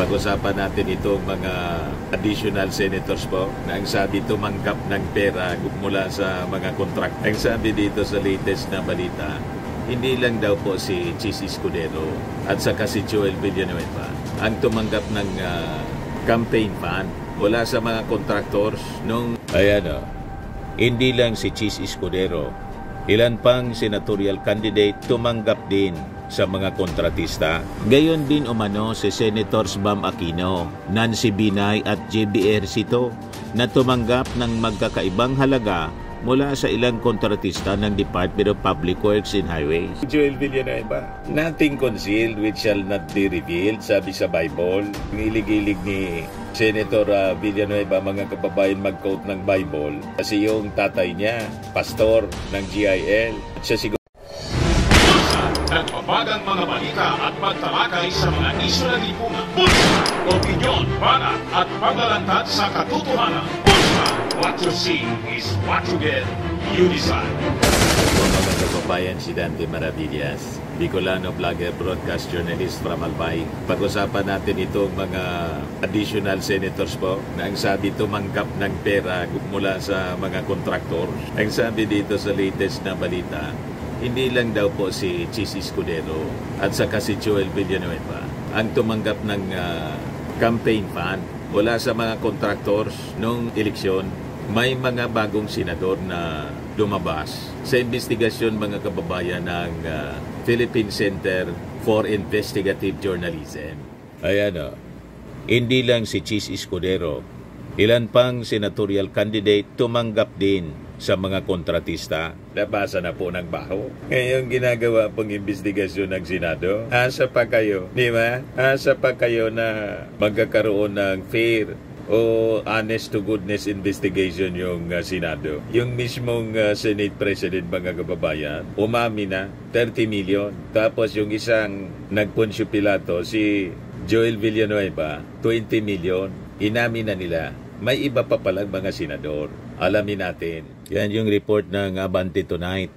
Pag-usapan natin itong mga additional senators po na ang sabi tumanggap ng pera mula sa mga contract. Ang sabi dito sa latest na balita, hindi lang daw po si Chis Escudero at saka si Joel Villanueva ang tumanggap ng campaign fund mula sa mga contractors nung hindi lang si Chis Escudero, ilan pang senatorial candidate tumanggap din sa mga kontratista. Gayon din umano si Senators Bam Aquino, Nancy Binay at JBR Sito na tumanggap ng magkakaibang halaga mula sa ilang kontratista ng Department of Public Works and Highways. Joel Villanueva, nothing concealed which shall not be revealed, sabi sa Bible. Ngilig-ilig ni Senator Villanueva, mga kababayan, mag-quote ng Bible kasi yung tatay niya, pastor ng GIL. At siya siguro nagpapagang mga balita at pagtalakay sa mga isyu ng lipunan. Bulsa! Opinyon, banat at paglalantad sa katotohanan. Bulsa! What you see is what you get. You decide. Mga kababayan, si Dante Maravillas, Bicolano vlogger, broadcast journalist from Albay. Pag-usapan natin itong mga additional senators po na ang sabi tumanggap ng pera mula sa mga contractors. Ang sabi dito sa latest na balita, hindi lang daw po si Chis Escudero at saka si Joel Villanueva ang tumanggap ng campaign fund mula sa mga contractors nung eleksyon. May mga bagong senador na lumabas sa investigasyon, mga kababayan, ng Philippine Center for Investigative Journalism. Hindi lang si Chis Escudero, ilan pang senatorial candidate tumanggap din sa mga kontratista. Nabasa na po ng baho. Ngayong ginagawa pong investigasyon ng Senado, asa pa kayo, di ba? Asa pa kayo na magkakaroon ng fair o honest to goodness investigation yung Senado. Yung mismong Senate President, mga kababayan, umami na 30 million. Tapos yung isang nagpunsyo pilato, si Joel Villanueva, 20 million. Inami na nila. May iba pa palang mga senador. Alamin natin. Yan yung report ng Abante Tonight.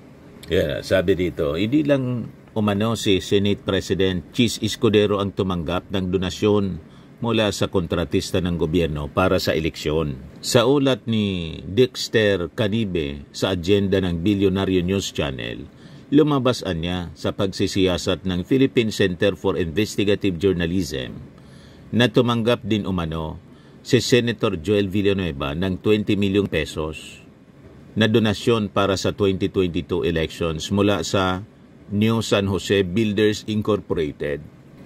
Sabi dito, hindi lang umano si Senate President Chis Escudero ang tumanggap ng donasyon mula sa kontratista ng gobyerno para sa eleksyon. Sa ulat ni Dexter Canibe sa agenda ng Billionaire News Channel, lumabas niya sa pagsisiyasat ng Philippine Center for Investigative Journalism na tumanggap din umano si Senator Joel Villanueva ng 20 milyong pesos na donasyon para sa 2022 elections mula sa New San Jose Builders Incorporated.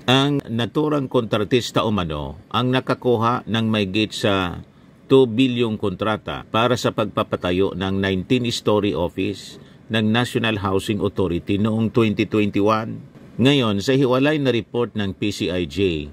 Ang naturang kontratista umano ang nakakuha ng mahigit sa 2 bilyong kontrata para sa pagpapatayo ng 19-story office ng National Housing Authority noong 2021. Ngayon, sa hiwalay na report ng PCIJ,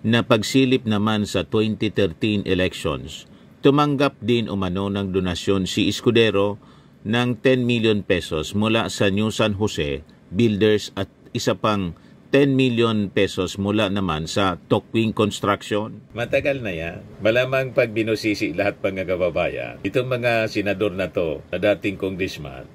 na pagsilip naman sa 2013 elections, tumanggap din umano ng donasyon si Escudero ng 10 million pesos mula sa New San Jose Builders at isa pang 10 million pesos mula naman sa Tokwing Construction. Matagal na yan. Malamang pag binusisi lahat mga kababayan, itong mga senador na to, na dating congressman,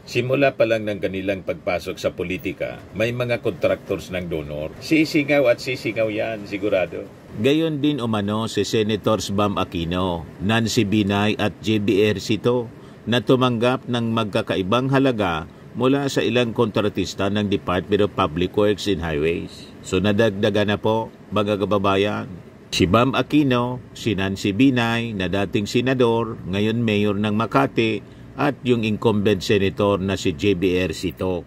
simula pa lang ng kanilang pagpasok sa politika, may mga contractors ng donor. Sisingaw at sisingaw yan, sigurado. Gayon din umano si Senators Bam Aquino, Nancy Binay at JBR Sito na tumanggap ng magkakaibang halaga mula sa ilang kontratista ng Department of Public Works and Highways. So nadagdagan na po, mga kababayan. Si Bam Aquino, si Nancy Binay na dating senador, ngayon mayor ng Makati, at yung incumbent senator na si JBR Sito.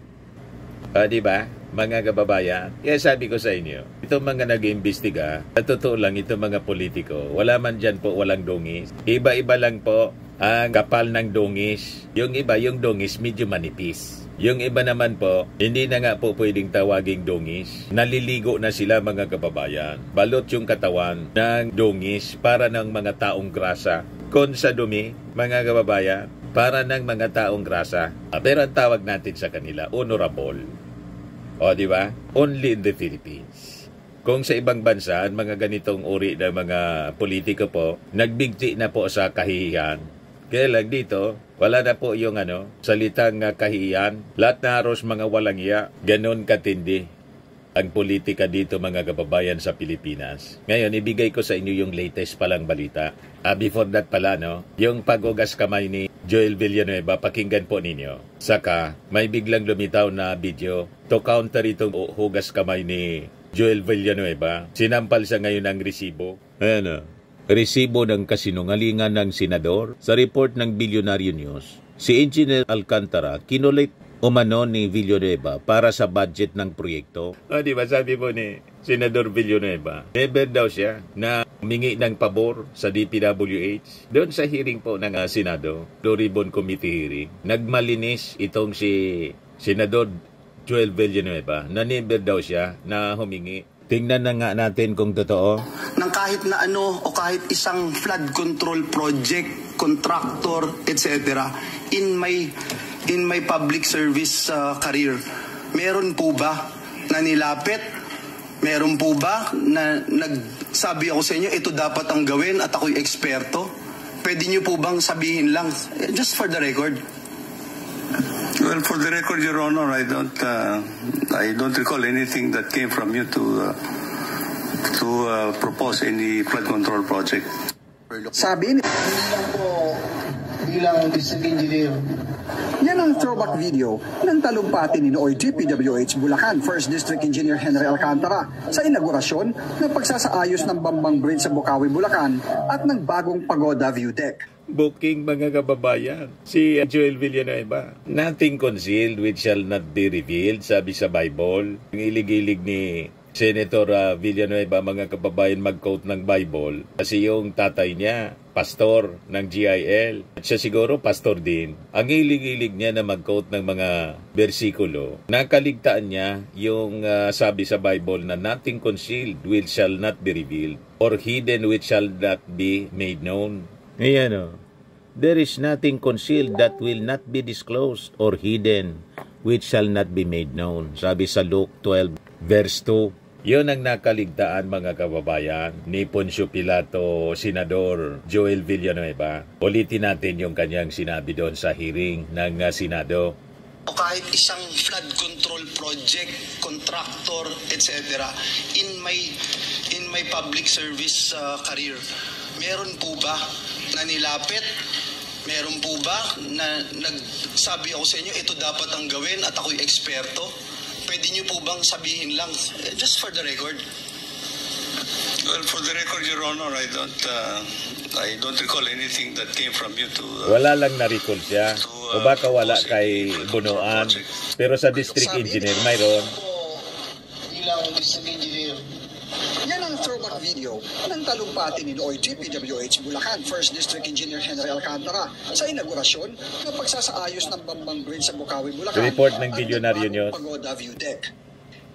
Diba, mga kababayan? Kaya sabi ko sa inyo, itong mga nag-iimbestiga, at totoo lang itong mga politiko, wala man dyan po walang dungis. Iba-iba lang po ang kapal ng dungis. Yung iba, yung dungis medyo manipis. Yung iba naman po, hindi na nga po pwedeng tawaging dungis. Naliligo na sila, mga kababayan. Balot yung katawan ng dungis para ng mga taong grasa. Kon sa dumi, mga kababayan, para ng mga taong grasa. Pero ang tawag natin sa kanila, honorable. O, di ba? Only in the Philippines. Kung sa ibang bansa, ang mga ganitong uri ng mga politiko po, nagbigti na po sa kahihiyan. Kaya lang dito, wala na po yung salitang kahihiyan. Lahat na haros mga walang iya, ganun katindi. ang politika dito mga kababayan sa Pilipinas. Ngayon, ibigay ko sa inyo yung latest palang balita. Before that pala, no, yung pag-ugas kamay ni Joel Villanueva, pakinggan po ninyo. Saka, may biglang lumitaw na video to counter itong hugas kamay ni Joel Villanueva. Sinampal siya ngayon ng resibo. Ayan, resibo ng kasinungalingan ng senador. Sa report ng Billionaire News, si Engineer Alcantara kinulit umano ni Villanueva para sa budget ng proyekto. Di ba sabi po ni Senador Villanueva, never daw siya na humingi ng pabor sa DPWH. Doon sa hearing po ng Senado, Blue Ribbon Committee hearing, nagmalinis itong si Senador Joel Villanueva na never daw siya na humingi. Tingnan na nga natin kung totoo. Ng kahit na ano o kahit isang flood control project, contractor, etc. in my public service career, meron po ba na nilapit? Meron po ba na nagsabi ako sa inyo, ito dapat ang gawin at ako'y eksperto? Pwede nyo po bang sabihin lang, just for the record? Well, for the record, Your Honor, I don't recall anything that came from you to propose any flood control project. Sabi niya po bilang district engineer. Yan ang throwback video ng talumpati ni Nooy DPWH Bulacan First District Engineer Henry Alcantara sa inaugurasyon ng pagsasaayos ng Bambang Bridge sa Bukawi, Bulacan at ng bagong Pagoda View Deck. Booking mga kababayan, si Joel Villanueva, nothing concealed which shall not be revealed, sabi sa Bible. Ang ilig-ilig ni Senator Villanueva, mga kababayan, mag-quote ng Bible kasi yung tatay niya, pastor ng GIL. At siya siguro pastor din. Ang ilig-ilig niya na mag-quote ng mga bersikulo, nakaligtaan niya yung sabi sa Bible na nothing concealed which shall not be revealed or hidden which shall not be made known. Ayan o. There is nothing concealed that will not be disclosed or hidden which shall not be made known. Sabi sa Luke 12 verse 2. Yun ang nakaligtaan mga kababayan ni Poncio Pilato, Senador Joel Villanueva. Ulitin natin yung kanyang sinabi doon sa hearing ng Senado. O kahit isang flood control project, contractor, etc. in my public service career, meron po ba na nilapit? Meron po ba na nagsabi ako sa inyo, ito dapat ang gawin at ako'y eksperto? Pwede niyo po bang sabihin lang, just for the record? Well, for the record, Your Honor, I don't recall anything that came from you to... Wala lang na-recall siya. O baka wala kay Bunuan. Pero sa district engineer, mayroon. Bilang district engineer. Yan ang throwback video ng talumpati ni Nooy DPWH Bulacan First District Engineer Henry Alcantara sa inaugurasyon ng pagsasaayos ng Bambang Bridge sa Bukawi, Bulacan report ng Billionaire News. Pagoda View Deck.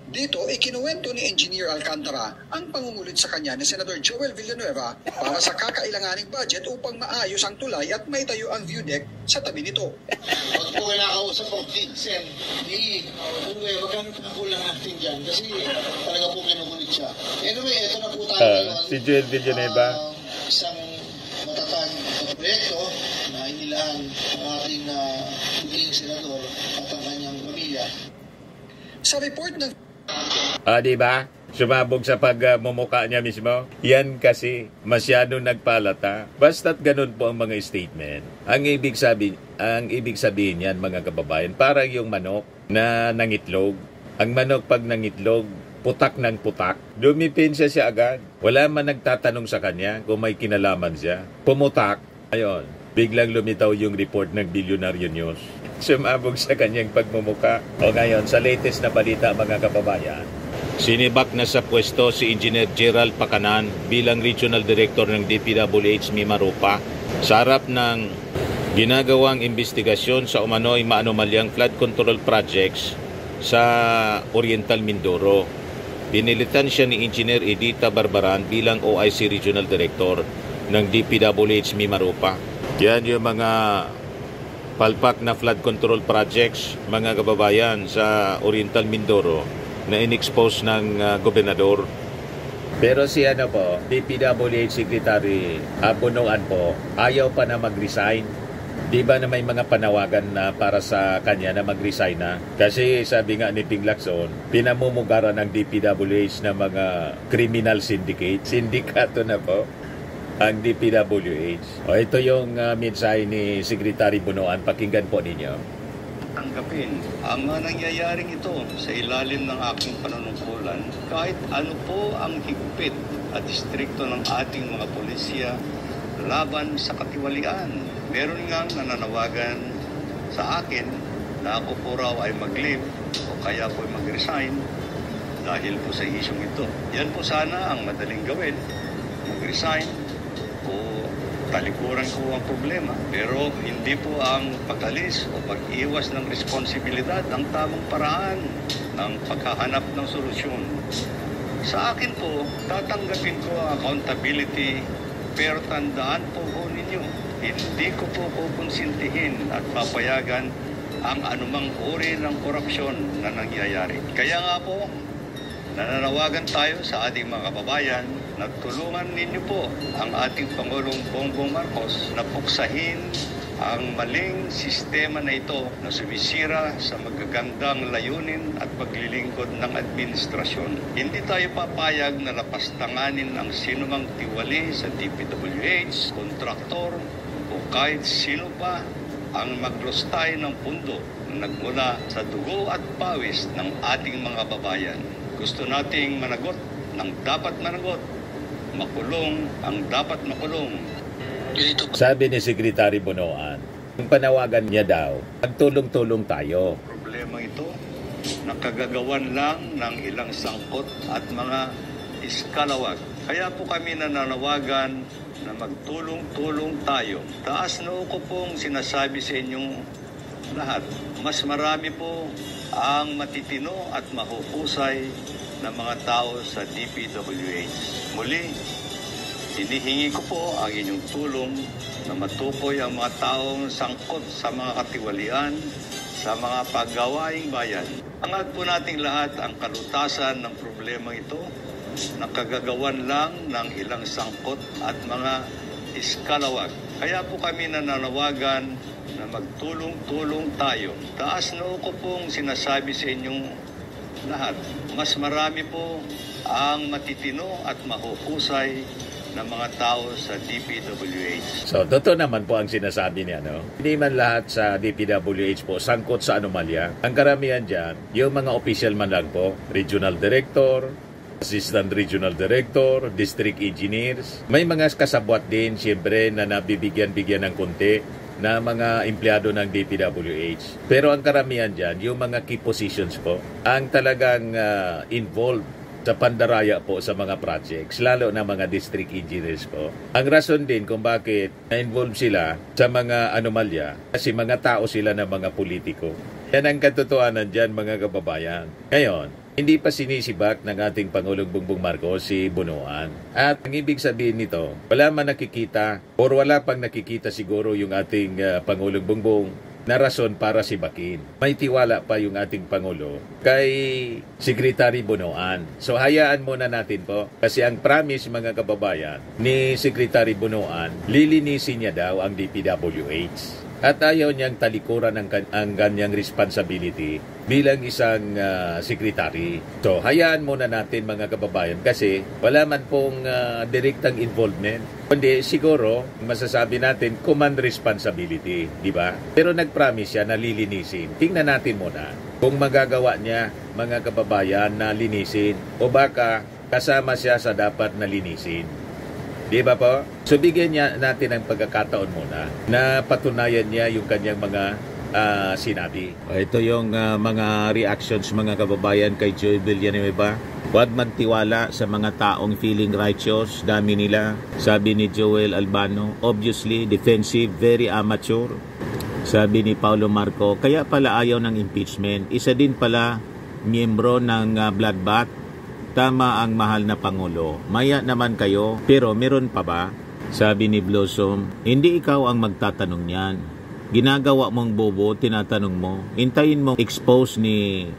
Dito, ikinuwento ni Engineer Alcantara ang pangungulit sa kanya ni Senador Joel Villanueva para sa kakailanganing budget upang maayos ang tulay at maitayo ang view deck sa tabi nito. Pag po kinakausap ko, Sen, Villanueva, kami kulang natin dyan kasi talaga po kinukulit siya. Anyway, ito na po tayo ngayon. Si Joel Villanueva. Isang matatag na proyekto na inilaan ang ating puting senador at ang kanyang pamilya. Sa report ng Diba? Sumabog sa pagmumuka niya mismo. Yan kasi masyado nagpalata. Basta't ganun po ang mga statement. Ang ibig sabihin yan mga kababayan, parang yung manok na nangitlog. Ang manok pag nangitlog, putak ng putak. Dumipensya siya agad. Wala man nagtatanong sa kanya kung may kinalaman siya. Pumutak. Ayun, biglang lumitaw yung report ng Billionaire News. Sumabog sa kanyang pagmumuka. O ngayon, sa latest na balita mga kababayan, sinibak na sa pwesto si Engineer Gerald Pacanan bilang Regional Director ng DPWH Mimaropa sa harap ng ginagawang investigasyon sa umano'y maanomalyang flood control projects sa Oriental Mindoro. Pinilitan siya ni Engineer Edita Barbaran bilang OIC Regional Director ng DPWH Mimaropa. Yan yung mga palpak na flood control projects, mga kababayan, sa Oriental Mindoro na in-expose ng gobernador. Pero si DPWH Secretary Bunuan po, ayaw pa na mag-resign. Di ba na may mga panawagan na para sa kanya na mag-resign na? Kasi sabi nga ni Ping Lacson, pinamumugaran ng DPWH na mga criminal syndicate. Sindikato na po ang DPWH. O ito yung mensahe ni Secretary Bunoan. Pakinggan po ninyo. Tanggapin ang nangyayaring ito sa ilalim ng aking panunungkulan kahit ano po ang higpit at istrikto ng ating mga pulisya laban sa katiwalian. Meron nga nananawagan sa akin na ako po raw ay mag-leave o kaya po ay mag-resign dahil po sa isyong ito. Yan po sana ang madaling gawin, mag-resign o talikuran ko ang problema. Pero hindi po ang pag-alis o pag-iwas ng responsibilidad ang tamang paraan ng paghahanap ng solusyon. Sa akin po, tatanggapin ko ang accountability, pero tandaan po ninyo, hindi ko po kukonsintihin at papayagan ang anumang uri ng korupsyon na nangyayari. Kaya nga po, nananawagan tayo sa ating mga kababayan na tulungan ninyo po ang ating Pangulong Bongbong Marcos na puksahin ang maling sistema na ito na sumisira sa magagandang layunin at paglilingkod ng administrasyon. Hindi tayo papayag na lapastanganin ang sinumang tiwali sa DPWH, kontraktor o kahit sino pa ang maglustay ng pundo na nagmula sa dugo at pawis ng ating mga babayan. Gusto nating managot ng dapat managot, makulong ang dapat makulong. Sabi ni Secretary Bunoan, ang panawagan niya daw, magtulong-tulong tayo. Problema ito, nakagagawan lang ng ilang sangkot at mga iskalawag. Kaya po kami nananawagan na magtulong-tulong tayo. Taas noo ko pong sinasabi sa inyong lahat. Mas marami po ang matitino at mahuhusay na mga tao sa DPWH. Muli, hinihingi ko po ang inyong tulong na matukoy ang mga taong sangkot sa mga katiwalian sa mga paggawaing bayan. Angad po nating lahat ang kalutasan ng problema ito na kagagawan lang ng ilang sangkot at mga iskalawag. Kaya po kami nananawagan na magtulong-tulong tayo. Taas noo ko pong sinasabi sa inyong lahat. Mas marami po ang matitino at mahuhusay ng mga tao sa DPWH. So, totoo naman po ang sinasabi niya, no? Hindi man lahat sa DPWH po sangkot sa anomalya. Ang karamihan dyan, yung mga official man lang po, regional director, assistant regional director, district engineers. May mga kasabwat din, siyempre, na nabibigyan-bigyan ng konti na mga empleyado ng DPWH. Pero ang karamihan dyan, yung mga key positions po, ang talagang involved sa pandaraya po sa mga projects, lalo na mga district engineers po. Ang rason din kung bakit na-involve sila sa mga anomalya, kasi mga tao sila na mga politiko. Yan ang katotohanan dyan, mga kababayan. Ngayon, hindi pa sinisibak ng ating Pangulong Bongbong Marcos si Bunoan. At ang ibig sabihin nito, wala man nakikita or wala pang nakikita siguro yung ating Pangulong Bongbong na rason para sibakin. May tiwala pa yung ating Pangulo kay Secretary Bunoan. So hayaan muna natin po kasi ang promise mga kababayan ni Secretary Bunoan, lilinisin niya daw ang DPWH. At ayaw niyang talikuran ang ganyang responsibility bilang isang secretary. So, hayaan muna natin mga kababayan kasi wala man pong direktang involvement. Kundi siguro, masasabi natin, command responsibility, di ba? Pero nag-promise siya na lilinisin. Tingnan natin muna kung magagawa niya mga kababayan na linisin o baka kasama siya sa dapat na linisin. Di ba po? So bigyan niya natin ang pagkakataon muna na patunayan niya yung kanyang mga sinabi. Ito yung mga reactions mga kababayan kay Joy Villanueva. Huwag magtiwala sa mga taong feeling righteous, dami nila. Sabi ni Joel Albano, obviously defensive, very amateur. Sabi ni Paulo Marco, kaya pala ayaw ng impeachment. Isa din pala miyembro ng bloodbath. Tama ang mahal na Pangulo. Maya naman kayo, pero meron pa ba? Sabi ni Blossom, hindi ikaw ang magtatanong niyan. Ginagawa mong bobo, tinatanong mo. Hintayin mong expose ni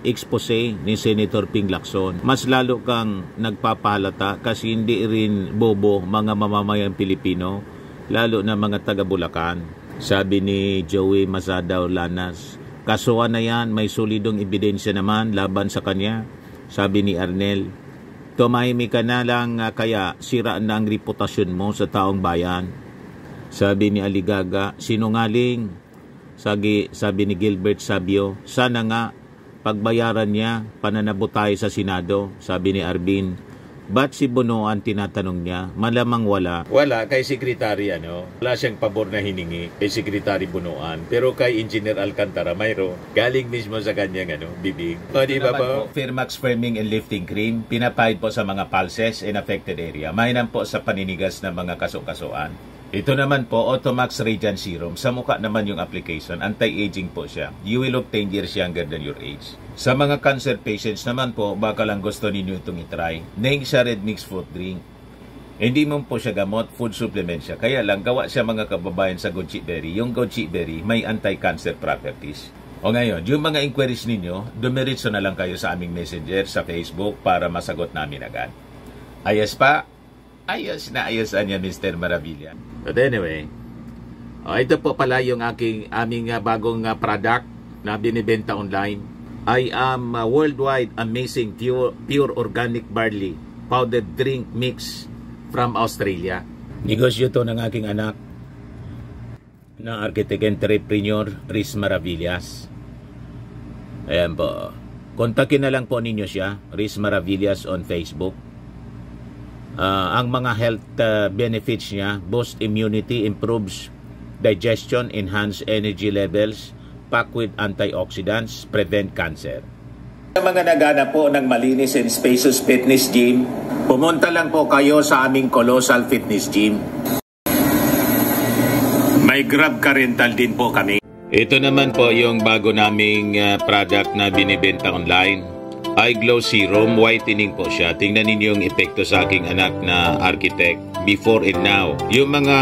Senator Ping Lacson. Mas lalo kang nagpapahalata kasi hindi rin bobo mga mamamayang Pilipino, lalo na mga taga Bulacan. Sabi ni Joey Mazadaw Lanas, kasuhan na yan, may solidong ebidensya naman laban sa kanya. Sabi ni Arnel, tumahimik ka na lang kaya siraan na ang reputasyon mo sa taong bayan. Sabi ni Aligaga, sinungaling. Sabi ni Gilbert Sabio, sana nga pagbayaran niya, pananabot tayo sa Senado. Sabi ni Arvin, ba't si Bonoan tinatanong niya? Malamang wala. Wala, kay Sekretary wala siyang pabor na hiningi kay Sekretary Bonoan. Pero kay Engineer Alcantara, mayroon. Galing mismo sa kanyang bibig. O di ba po? Firmax Firming and Lifting Cream, pinapahid po sa mga pulses in affected area. Mainam po sa paninigas ng mga kaso-kasuan. Ito naman po, Automax Radiant Serum. Sa mukha naman yung application. Anti-aging po siya. You will look 10 years younger than your age. Sa mga cancer patients naman po, baka lang gusto ninyo itong itry. Naing siya red mixed fruit drink. Hindi mo po siya gamot, food supplement siya. Kaya lang, gawa siya mga kababayan sa goji berry. Yung goji berry, may anti-cancer properties. O ngayon, yung mga inquiries ninyo, dumiritso na lang kayo sa aming messenger sa Facebook para masagot namin agad. Ayos pa? Ayos na ayos niya, Mr. Maravilla. But anyway, ito po pala yung aming bagong product na binibenta online. I am worldwide amazing pure organic barley powdered drink mix from Australia. Negosyo to ng aking anak na architect entrepreneur Riz Maravillas. Ayan po. Kontakin na lang po ninyo siya, Riz Maravillas on Facebook. Ang mga health benefits niya, boost immunity, improves digestion, enhance energy levels, packed with antioxidants, prevent cancer. Sa mga nagana po ng malinis and spacious fitness gym, pumunta lang po kayo sa aming Colossal Fitness Gym. May Grab ka rental din po kami. Ito naman po yung bago naming product na binibenta online. Eye Glow Serum, whitening po siya. Tingnan ninyo yung epekto sa aking anak na architect before and now. Yung mga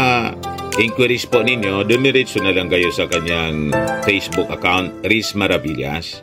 inquiries po ninyo, dumiretso na lang kayo sa kanyang Facebook account, Riz Maravillas.